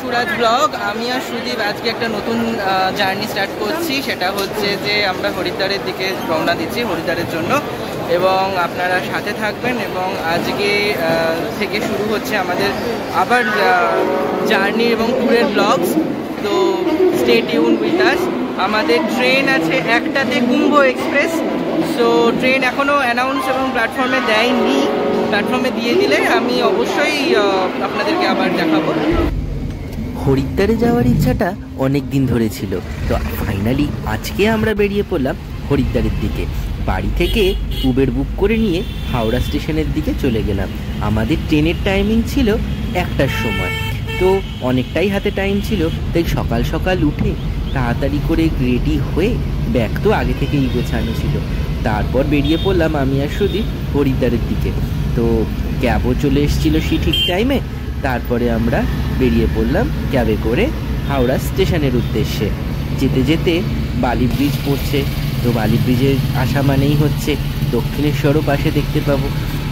সুরাজ blog. আমি আর সুদীপ আজকে একটা নতুন জার্নি স্টার্ট করছি, সেটা হচ্ছে যে আমরা হরিদ্বারের দিকে রওনা দিচ্ছি হরিদ্বারের জন্য, এবং আপনারা সাথে থাকবেন। এবং আজকে থেকে শুরু হচ্ছে আমাদের আবার জার্নি এবং ট্যুরের ব্লগস। তো স্টে টিউন উইথ আস। আমাদের ট্রেন আছে একটাতে, কুম্ভ এক্সপ্রেস। সো ট্রেন এখনও অ্যানাউন্স এবং প্ল্যাটফর্মে দেয়নি, প্ল্যাটফর্মে দিয়ে দিলে আমি অবশ্যই আপনাদেরকে আবার দেখাবো। হরিদ্বারে যাওয়ার ইচ্ছাটা অনেক দিন ধরে ছিল, তো ফাইনালি আজকে আমরা বেরিয়ে পড়লাম হরিদ্বারের দিকে। বাড়ি থেকে উবের বুক করে নিয়ে হাওড়া স্টেশনের দিকে চলে গেলাম। আমাদের ট্রেনের টাইমিং ছিল 1টার সময়, তো অনেকটাই হাতে টাইম ছিল, তাই সকাল সকাল উঠে তাড়াতাড়ি করে রেডি হয়ে ব্যাগ তো আগে থেকেই গোছানো ছিল। তারপর বেরিয়ে পড়লাম আমি আর সুদীপ হরিদ্বারের দিকে। তো ক্যাবও চলে এসেছিলো সেই ঠিক টাইমে। তারপরে আমরা বেরিয়ে পড়লাম ক্যাবে করে হাওড়া স্টেশনের উদ্দেশ্যে। যেতে যেতে বালি ব্রিজ পড়ছে, তো বালি ব্রিজে আসা মানেই হচ্ছে দক্ষিণেশ্বরও পাশে দেখতে পাবো।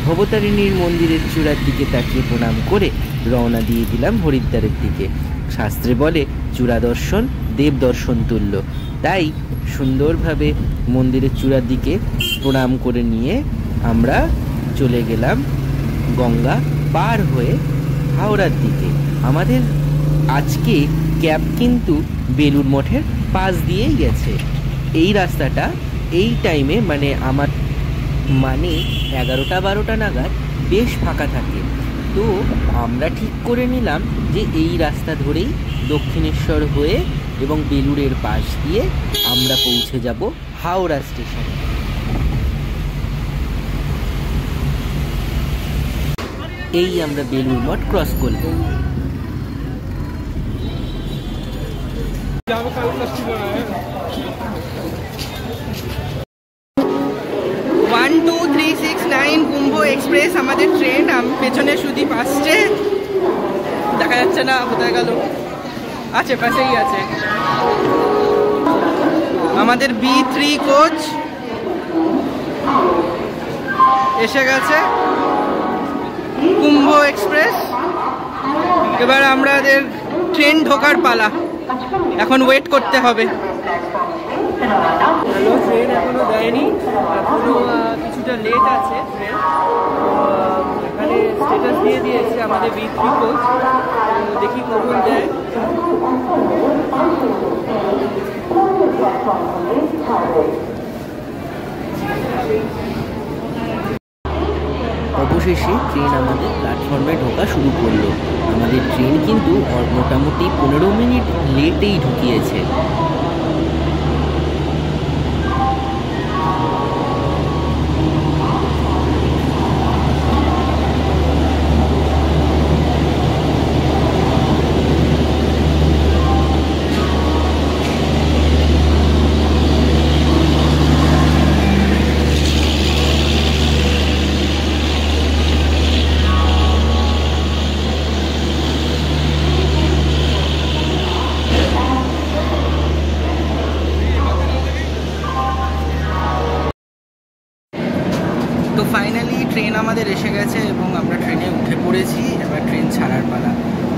ভবতারিণীর মন্দিরের চূড়ার দিকে তাকিয়ে প্রণাম করে রওনা দিয়ে দিলাম হরিদ্বারের দিকে। শাস্ত্রে বলে চূড়া দর্শন দেব দর্শন তুল্য, তাই সুন্দরভাবে মন্দিরের চূড়ার দিকে প্রণাম করে নিয়ে আমরা চলে গেলাম গঙ্গা পার হয়ে হাওড়ার দিকে। আমাদের আজকে ক্যাব কিন্তু বেলুড় মঠের পাশ দিয়েই গেছে। এই রাস্তাটা এই টাইমে মানে 11টা-12টা নাগাদ বেশ ফাঁকা থাকে। তো আমরা ঠিক করে নিলাম যে এই রাস্তা ধরেই দক্ষিণেশ্বর হয়ে এবং বেলুড়ের পাশ দিয়ে আমরা পৌঁছে যাব হাওড়া স্টেশনে। এই আমরা বেলুড় মঠ ক্রস করলাম। কুম্ভ এক্সপ্রেস আমাদের ট্রেন। পেছনে সুদীপ আসছে, দেখা যাচ্ছে না কোথায় গেল, আছে পাশেই আছে। আমাদের B3 কোচ এসে গেছে, কুম্ভ এক্সপ্রেস। এবার আমাদের ট্রেন ঢোকার পালা, এখন ওয়েট করতে হবে। ট্রেন এখনো দেয়নি, এখনো কিছুটা লেট আছে ট্রেন। এখানে স্ট্যাটাস দিয়ে দিয়েছে আমাদের B3 কোচ, দেখি কখন দেয়। অবশেষে ট্রেন আমাদের প্ল্যাটফর্মে ঢোকা শুরু করলো। আমাদের ট্রেন কিন্তু মোটামুটি 15 মিনিট লেটেই ঢুকিয়েছে। তো ফাইনালি ট্রেন আমাদের এসে গেছে এবং আমরা ট্রেনে উঠে পড়েছি। এবার ট্রেন ছাড়ার পালা।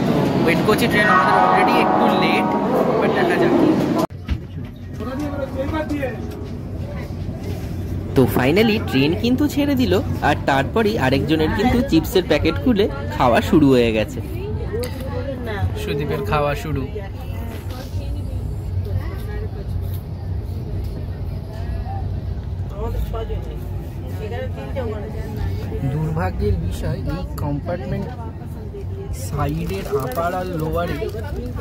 তো ওয়েট করছি, ট্রেন আমাদের অলরেডি একটু লেট, বাট দেখা যাক। তো ফাইনালি ট্রেন কিন্তু ছেড়ে দিল, আর তারপরেই আরেকজনের কিন্তু চিপসের প্যাকেট খুলে খাওয়া শুরু হয়ে গেছে। সুদীপের খাওয়া শুরু। দুর্ভাগ্যের বিষয়, এই কম্পার্টমেন্ট সাইডের আপার আর লোয়ারে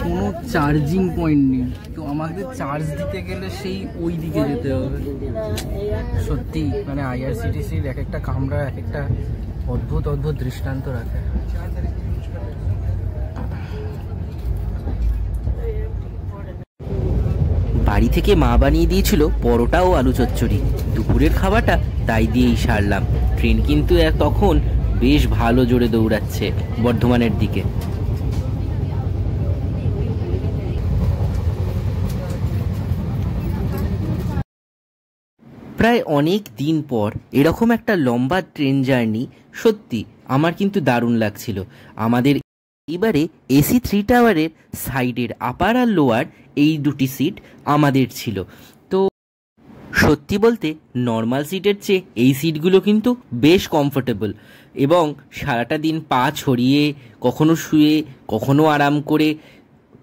কোনো চার্জিং পয়েন্ট নেই। তো আমাদের চার্জ দিতে গেলে সেই ওই দিকে যেতে হবে। সত্যি মানে IRCTCর এক একটা কামরা এক একটা অদ্ভুত অদ্ভুত দৃষ্টান্ত রাখে। বাড়ি থেকে মা বানিয়ে দিয়েছিল পরোটা ও আলু চচ্চড়ি। দুপুরের খাবারটা তাই দিয়েই সারলাম। ট্রেন কিন্তু তখন বেশ ভালো জোরে দৌড়াচ্ছে বর্ধমানের দিকে। প্রায় অনেক দিন পর এরকম একটা লম্বা ট্রেন জার্নি সত্যি আমার কিন্তু দারুণ লাগছিল। আমাদের এবারে AC3 টাওয়ারের সাইডের আপার আর লোয়ার এই দুটি সিট আমাদের ছিল। তো সত্যি বলতে নর্মাল সিটের চেয়ে এই সিটগুলো কিন্তু বেশ কমফোর্টেবল এবং সারাটা দিন পা ছড়িয়ে কখনো শুয়ে কখনো আরাম করে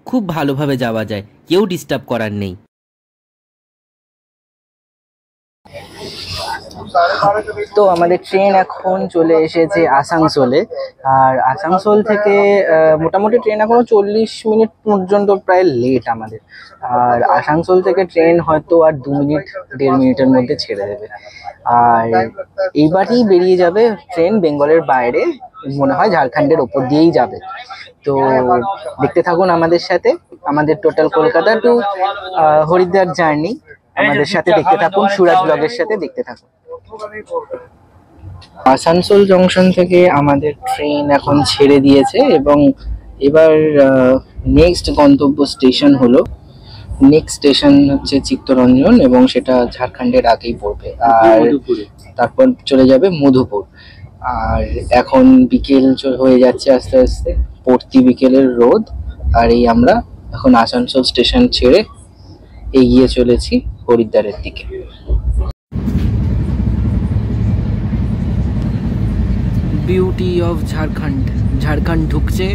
খুব ভালোভাবে যাওয়া যায়, কেউ ডিস্টার্ব করার নেই। তো আমাদের ট্রেন এখন চলে এসেছে আসানসোলে। আর আসানসোল থেকে মোটামুটি ট্রেন এখনো 40 মিনিট পর্যন্ত প্রায় লেট আমাদের। আর আসানসোল থেকে ট্রেন হয়তো আর 2 মিনিট 1.5 মিনিটের মধ্যে ছেড়ে দেবে। আর এইবারই বেরিয়ে যাবে ট্রেন বেঙ্গলের বাইরে, মনে হয় ঝাড়খণ্ডের ওপর দিয়েই যাবে। তো দেখতে থাকুন আমাদের সাথে, আমাদের total Kolkata to Haridwar journey আমাদের সাথে দেখতে থাকুন, সুরাজ ব্লগের সাথে দেখতে থাকুন। আসানসোল জংশন থেকে আমাদের ট্রেন এখন ছেড়ে দিয়েছে এবং এবার নেক্সট গন্তব্য স্টেশন হলো, নেক্সট স্টেশন হচ্ছে চিত্তরঞ্জন এবং সেটা ঝাড়খণ্ডের আগেই পড়বে। আর তারপর চলে যাবে মধুপুর। আর এখন বিকেল হয়ে যাচ্ছে আস্তে আস্তে, পড়তি বিকেলের রোদ। আর এই আমরা এখন আসানসোল স্টেশন ছেড়ে এগিয়ে চলেছি হরিদ্বারের দিকে। বিউটি অফ ঝাড়খণ্ড, ঝাড়খণ্ড ঢুকছে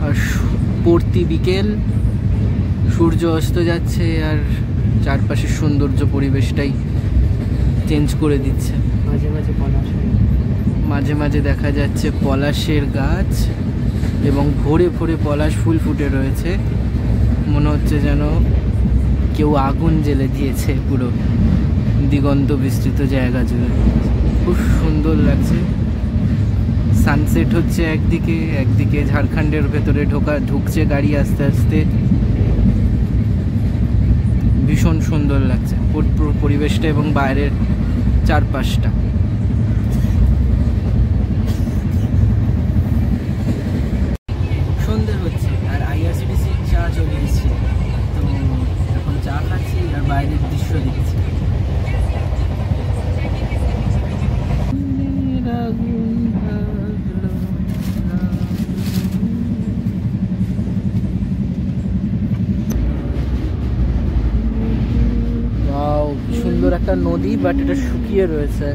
আর পড়তি বিকেল, সূর্য অস্ত যাচ্ছে আর চারপাশের সৌন্দর্য পরিবেশটাই চেঞ্জ করে দিচ্ছে। মাঝে মাঝে দেখা যাচ্ছে পলাশের গাছ এবং ভোরে ভোরে পলাশ ফুল ফুটে রয়েছে, মনে হচ্ছে যেন কেউ আগুন জ্বেলে দিয়েছে পুরো দিগন্ত বিস্তৃত জায়গা জুড়ে। খুব সুন্দর লাগছে। সানসেট হচ্ছে একদিকে, একদিকে ঝাড়খণ্ডের ভেতরে ঢুকছে গাড়ি আস্তে আস্তে। ভীষণ সুন্দর লাগছে পুরো পরিবেশটা এবং বাইরের চারপাশটা। সন্ধে হচ্ছে আর IRCTC চা চলে এসেছে, তো এখন চা খাচ্ছি আর বাইরের দৃশ্য দেখছি। সুন্দর একটা নদী, বাট এটা শুকিয়ে রয়েছে।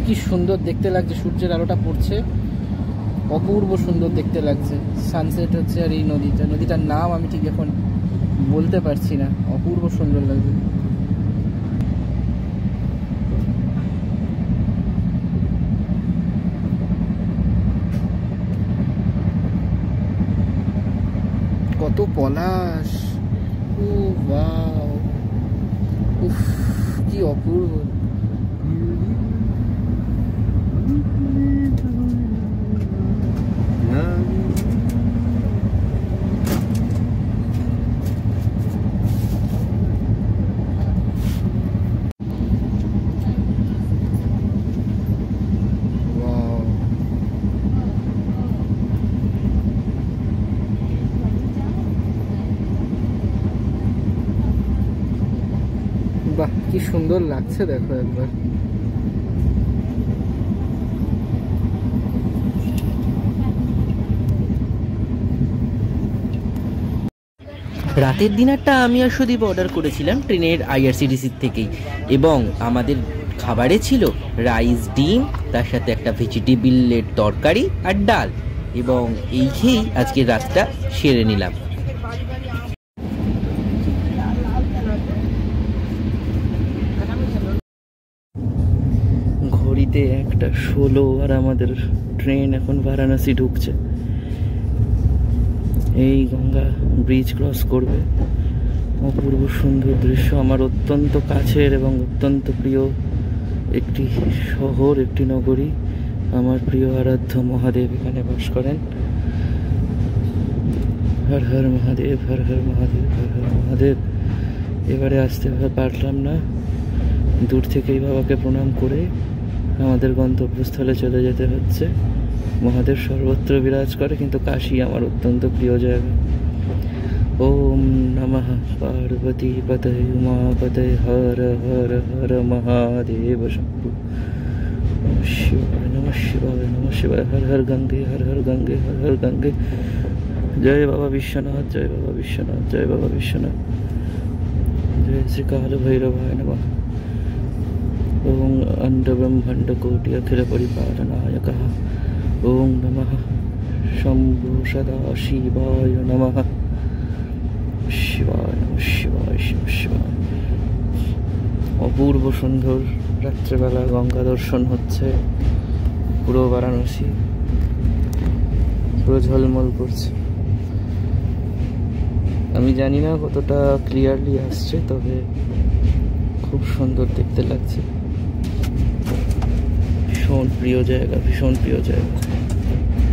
কি সুন্দর দেখতে লাগছে, সূর্যের আলোটা পড়ছে, অপূর্ব সুন্দর দেখতে লাগছে। সানসেট হচ্ছে আর এই নদীটার নাম আমি ঠিক এখন বলতে পারছি না, অপূর্ব সুন্দর লাগছে। কত পলাশ, ও ওয়াও, উফ কি অপূর্ব। বাহ কি সুন্দর লাগছে, দেখো একবার। রাতের ডিনারটা আমি আর সুদীপ অর্ডার করেছিলাম ট্রেনের IRCTC থেকেই এবং আমাদের খাবারে ছিল রাইস, ডিম, তার সাথে একটা ভেজিটেবিলের তরকারি আর ডাল, এবং এই খেয়েই আজকের রাতটা সেরে নিলাম। ঘড়িতে 1:16 আর আমাদের ট্রেন এখন বারাণসী ঢুকছে। এই গঙ্গা ব্রিজ ক্রস করবে। অপূর্ব সুন্দর দৃশ্য, আমার অত্যন্ত কাছের এবং অত্যন্ত প্রিয় একটি শহর, একটি নগরী। আমার প্রিয় আরাধ্য মহাদেব এখানে বাস করেন। হর হর মহাদেব, হর হর মহাদেব, হর হর মহাদেব। এবারে আসতে পারলাম না, দূর থেকেই বাবাকে প্রণাম করে আমাদের গন্তব্যস্থলে চলে যেতে হচ্ছে। মহাদেব সর্বত্র বিরাজ করে, কিন্তু কাশী আমার অত্যন্ত প্রিয় জায়গা। ওম নমঃ পার্বতী পতয়ে উমাপতয়ে হর হর হর মহাদেব শম্ভু। शिवाय नमः शिवाय नमः शिवाय। हर हर गंगे हर हर गंगे हर हर गंगे। जय बाबा विश्वनाथ जय बाबा विश्वनाथ जय बाबा विश्वनाथ। जय श्री काल भैरवाय नमः। ओम अंड ब्रह्मांड कोटि अखिल परिपालनायकः। ओम नमः शंभु सदा शिवाय नमः। शिवाय नमः शिवाय शिव शिवाय। অপূর্ব সুন্দর রাত্রেবেলা গঙ্গা দর্শন হচ্ছে। পুরো বারাণসী পুরো ঝলমল করছে। আমি জানি না কতটা ক্লিয়ারলি আসছে, তবে খুব সুন্দর দেখতে লাগছে। ভীষণ প্রিয় জায়গা, ভীষণ প্রিয় জায়গা।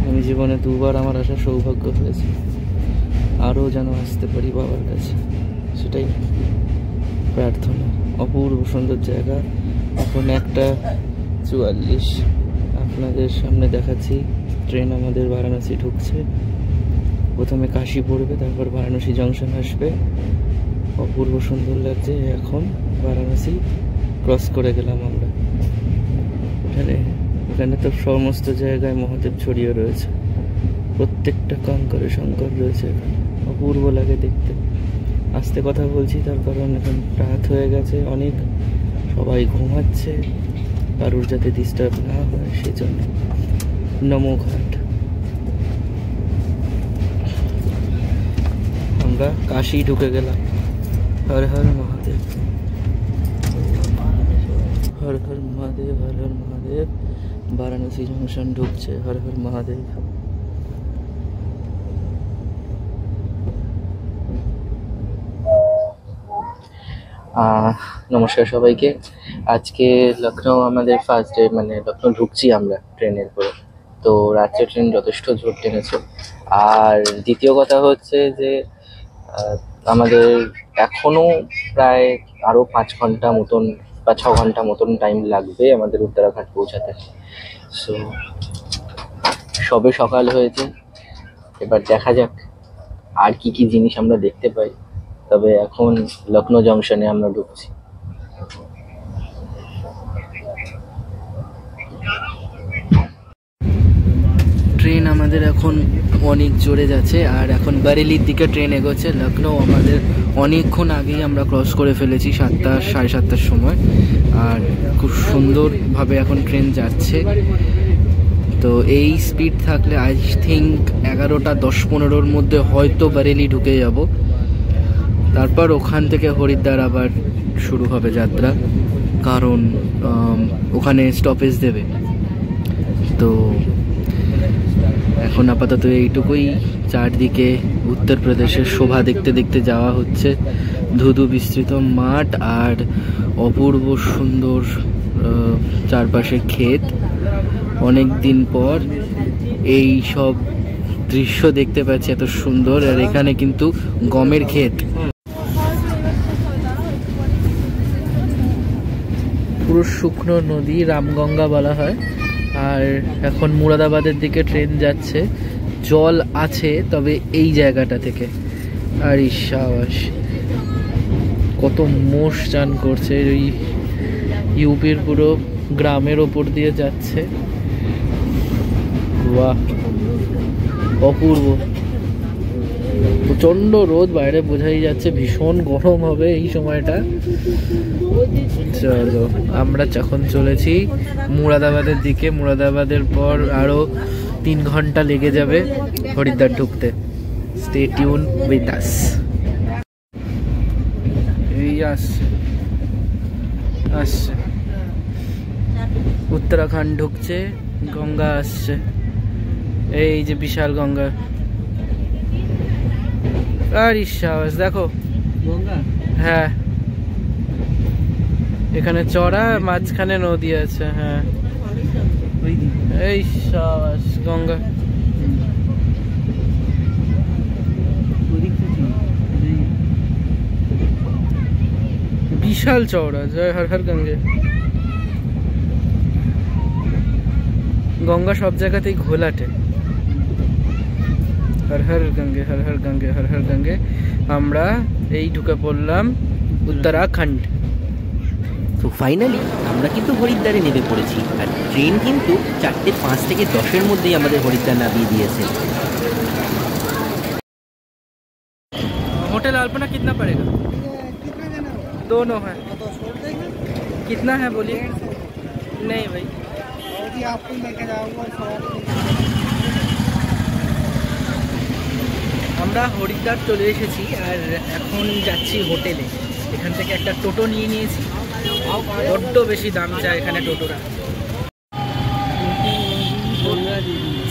আমি জীবনে দুবার আমার আসার সৌভাগ্য হয়েছে, আরও যেন আসতে পারি বাবার কাছে, সেটাই প্রার্থনা। অপূর্ব সুন্দর জায়গা। এখন 1:44 আপনাদের সামনে দেখাচ্ছি। ট্রেন আমাদের বারাণসী ঢুকছে। প্রথমে কাশী পড়বে, তারপর বারাণসী জংশন আসবে। অপূর্ব সুন্দর লাগছে। এখন বারাণসী ক্রস করে গেলাম আমরা। এখানে তো সমস্ত জায়গায় মহাদেব ছড়িয়ে রয়েছে। প্রত্যেকটা কঙ্করে শঙ্কর রয়েছে এখানে। অপূর্ব লাগে দেখতে। আস্তে কথা বলছি তার কারণ এখন রাত হয়ে গেছে অনেক, সবাই ঘুমাচ্ছে, কারোর যাতে ডিস্টার্ব না হয় সেজন্য। নমো ঘাট। আমরা কাশী ঢুকে গেলাম। হর হর মহাদেব হর হর মহাদেব হর হর মহাদেব। বারাণসী জংশন ঢুকছে। হর হর মহাদেব। নমস্কার সবাইকে। আজকে লখনৌ আমাদের ফার্স্ট ডে, মানে লখনৌ ঢুকছি আমরা ট্রেনের করে। তো রাত্রে ট্রেন যথেষ্ট জোর টেনেছে। আর দ্বিতীয় কথা হচ্ছে যে আমাদের এখনও প্রায় আরও 5 ঘন্টা মতন বা 6 ঘন্টা মতন টাইম লাগবে আমাদের উত্তরাখণ্ড পৌঁছাতে। সো সবে সকাল হয়েছে, এবার দেখা যাক আর কি কি জিনিস আমরা দেখতে পাই। তবে এখন লখনৌ জংশনে আমরা ঢুকছি। ট্রেন আমাদের এখন অনেক জোরে যাচ্ছে, আর এখন বারেলির দিকে ট্রেন এগোচ্ছে। লখনৌ আমাদের অনেকক্ষণ আগেই আমরা ক্রস করে ফেলেছি, 7টা সাড়ে 7টার সময়। আর খুব সুন্দরভাবে এখন ট্রেন যাচ্ছে। তো এই স্পিড থাকলে আই থিঙ্ক 11টা 10-15-র মধ্যে হয়তো বারেলি ঢুকে যাব। তারপর ওখান থেকে হরিদ্বার আবার শুরু হবে যাত্রা, কারণ ওখানে স্টপেজ দেবে। তো এখন আপাতত এইটুকুই। চারদিকে উত্তরপ্রদেশের শোভা দেখতে দেখতে যাওয়া হচ্ছে। ধুধু বিস্তৃত মাঠ আর অপূর্ব সুন্দর চারপাশে ক্ষেত। অনেক দিন পর এই সব দৃশ্য দেখতে পাচ্ছি, এত সুন্দর। আর এখানে কিন্তু গমের ক্ষেত। পুরো শুকনো নদী, রামগঙ্গা বলা হয়। আর এখন মুরাদাবাদের দিকে ট্রেন যাচ্ছে। জল আছে তবে এই জায়গাটা থেকে। আর ইসাবাস কত মোষ চান করছে। ওই ইউপির পুরো গ্রামের ওপর দিয়ে যাচ্ছে। বাহ, অপূর্ব। প্রচন্ড রোদ, বাইরে বোঝাই যাচ্ছে ভীষণ গরম হবে এই সময়টা। চলো, আমরা যখন চলেছি মুরাদাবাদের দিকে। মুরাদাবাদের পর আরো 3 ঘন্টা লেগে যাবে হরিদ্বার ঢুকতে। Stay tune with us. এই আসছে আসছে উত্তরাখণ্ড ঢুকছে। গঙ্গা আসছে, এই যে বিশাল গঙ্গা। আর ইসাবাস দেখো গঙ্গা। হ্যাঁ, এখানে চড়া, মাঝখানে নদী আছে। হ্যাঁ, এই সাবাস গঙ্গা। বিশাল চওড়া। জয় হর হর গঙ্গে। গঙ্গা সব জায়গাতেই ঘোলাটে। হর হর গঙ্গে হর হর গঙ্গে হর হর গঙ্গে। আমরা এই ঢুকে পড়লাম উত্তরাখণ্ড। তো ফাইনালি আমরা কিন্তু হরিদ্বারে নেমে পড়েছি, আর ট্রেন কিন্তু 4:05 থেকে 10-এর মধ্যেই আমাদের হরিদ্বার নামিয়ে দিয়েছে। होटल अल्पना कितना पड़ेगा? दोनों है। कितना है बोलिए? नहीं भाई, आपको लेके जाऊंगा। আমরা হরিদ্বার চলে এসেছি আর এখন যাচ্ছি হোটেলে। এখান থেকে একটা টোটো নিয়ে নিয়েছি, বড্ড বেশি দাম চায় এখানে টোটোরা।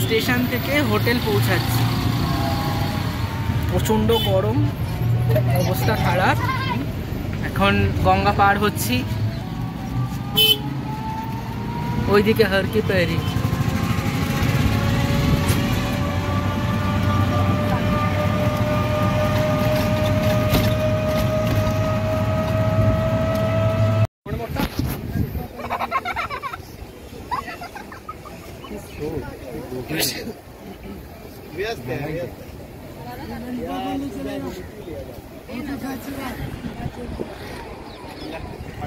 স্টেশন থেকে হোটেল পৌঁছাচ্ছি, প্রচণ্ড গরম, অবস্থা খারাপ। এখন গঙ্গা পার হচ্ছি, ওইদিকে হর কি পেরি।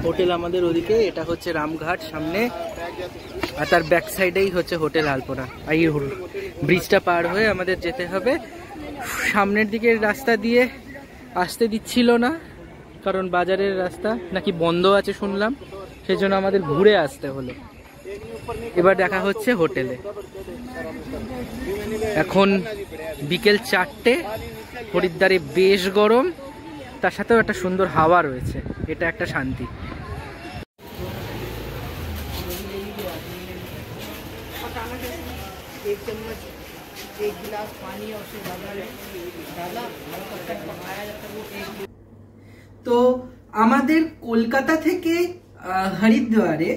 হোটেল আমাদের ওদিকে, এটা হচ্ছে রামঘাট সামনে, আর তার ব্যাক সাইডেই হচ্ছে হোটেল আলপনা। এই ব্রিজটা পার হয়ে আমাদের যেতে হবে। সামনের দিকের রাস্তা দিয়ে আসতে দিচ্ছিল না, কারণ বাজারের রাস্তা নাকি বন্ধ আছে শুনলাম, সেই জন্য আমাদের ঘুরে আসতে হলো। এবার দেখা হচ্ছে হোটেলে। এখন বিকেল 4টে, হরিদ্বারে বেশ গরম, তার সাথেও একটা সুন্দর হাওয়া রয়েছে, এটা একটা শান্তি। তো আমাদের কলকাতা থেকে হরিদ্বারে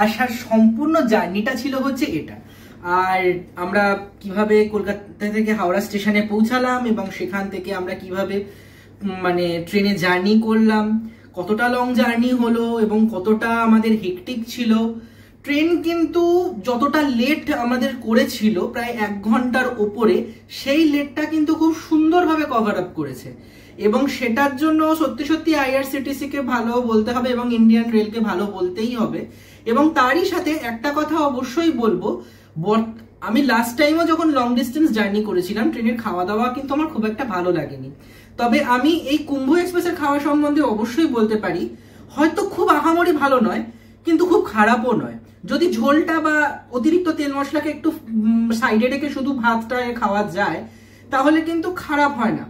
আসার সম্পূর্ণ জার্নিটা ছিল হচ্ছে এটা। আর আমরা কিভাবে কলকাতা থেকে হাওড়া স্টেশনে পৌঁছালাম এবং সেখান থেকে আমরা কিভাবে মানে ট্রেনে জার্নি করলাম, কতটা লং জার্নি হলো এবং কতটা আমাদের হেকটিক ছিল। ট্রেন কিন্তু যতটা লেট আমাদের করেছিল, প্রায় 1 ঘন্টার ওপরে, সেই লেটটা কিন্তু খুব সুন্দরভাবে কভার আপ করেছে। এবং সেটার জন্য সত্যি সত্যি IRCTC কে ভালো বলতে হবে এবং ইন্ডিয়ান রেলকে ভালো বলতেই হবে। এবং তারই সাথে একটা কথা অবশ্যই বলবো, আমি লাস্ট টাইমও যখন লং ডিস্টেন্স জার্নি করেছিলাম, ট্রেনের খাওয়া দাওয়া কিন্তু আমার খুব একটা ভালো লাগেনি। তবে আমি এই কুম্ভ এক্সপ্রেসের খাওয়া সম্বন্ধে অবশ্যই বলতে পারি, হয়তো খুব আহামরি ভালো নয়, কিন্তু খুব খারাপও নয়। যদি ঝোলটা বা অতিরিক্ত তেল মশলাকে একটু সাইডে রেখে শুধু ভাতটা খাওয়া যায়, তাহলে কিন্তু খারাপ হয় না।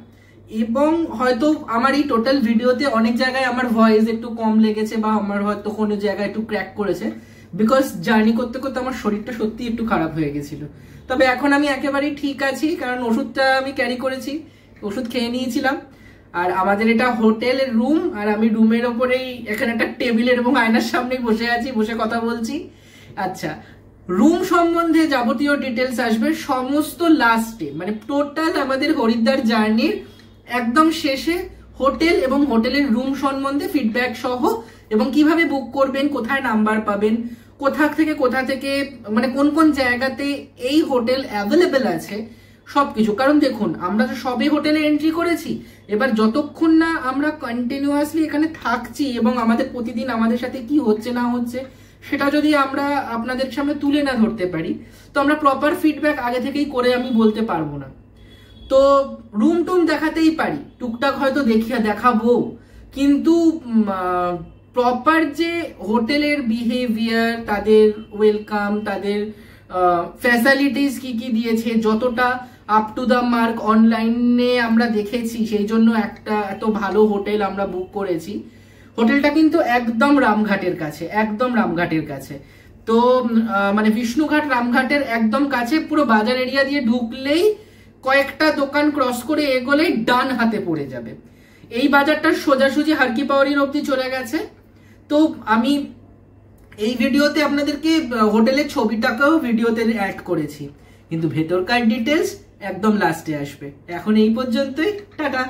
এবং হয়তো আমার এই টোটাল ভিডিওতে অনেক জায়গায় আমার ভয়েস একটু কম লেগেছে বা আমার হয়তো কোনো জায়গায় একটু ক্র্যাক করেছে, বিকজ জার্নি করতে করতে আমার শরীরটা সত্যি একটু খারাপ হয়ে গেছিল। তবে এখন আমি একেবারেই ঠিক আছি, কারণ ওষুধটা আমি ক্যারি করেছি, ওষুধ খেয়ে নিয়েছিলাম। আর আমাদের এটা হোটেলের রুম, আর আমি রুমের ওপরেই এখানে একটা টেবিলের এবং আয়নার সামনেই বসে আছি, বসে কথা বলছি। আচ্ছা, রুম সম্বন্ধে যাবতীয় ডিটেলস আসবে সমস্ত লাস্টে, মানে টোটাল আমাদের হরিদ্বার জার্নির একদম শেষে হোটেল এবং হোটেলের রুম সম্বন্ধে ফিডব্যাক সহ, এবং কিভাবে বুক করবেন, কোথায় নাম্বার পাবেন, কোথা থেকে মানে কোন কোন জায়গাতে এই হোটেল অ্যাভেলেবেল আছে, সবকিছু। কারণ দেখুন, আমরা তো সবে হোটেলে এন্ট্রি করেছি, এবার যতক্ষণ না আমরা কন্টিনিউয়াসলি এখানে থাকছি এবং আমাদের প্রতিদিন আমাদের সাথে কি হচ্ছে না হচ্ছে সেটা যদি আমরা আপনাদের সামনে তুলে না ধরতে পারি, তো আমরা প্রপার ফিডব্যাক আগে থেকেই করে আমি বলতে পারবো না। তো রুম টুম দেখাতেই পারি, টুকটাক হয়তো দেখাবো, কিন্তু প্রপার যে হোটেলের বিহেভিয়ার, তাদের ওয়েলকাম, তাদের ফ্যাসিলিটিস কি কি দিয়েছে, যতটা আপ টু দ্য মার্ক অনলাইনে আমরা দেখেছি, সেই জন্য একটা এত ভালো হোটেল আমরা বুক করেছি। হোটেলটা কিন্তু একদম রামঘাটের কাছে, তো মানে বিষ্ণুঘাট রামঘাটের একদম কাছে, পুরো বাজার এরিয়া দিয়ে ঢুকলেই কয়েকটা দোকান ক্রস করে এগোলেই ডান হাতে পড়ে যাবে। এই বাজারটার সোজাসুজি হারকি পাওয়ারির অবধি চলে গেছে। তো আমি এই ভিডিওতে আপনাদেরকে হোটেলের ছবিটাকেও ভিডিওতে অ্যাড করেছি, কিন্তু ভেতরকার ডিটেলস একদম লাস্টে আসবে। এখন এই পর্যন্তই, টাটা।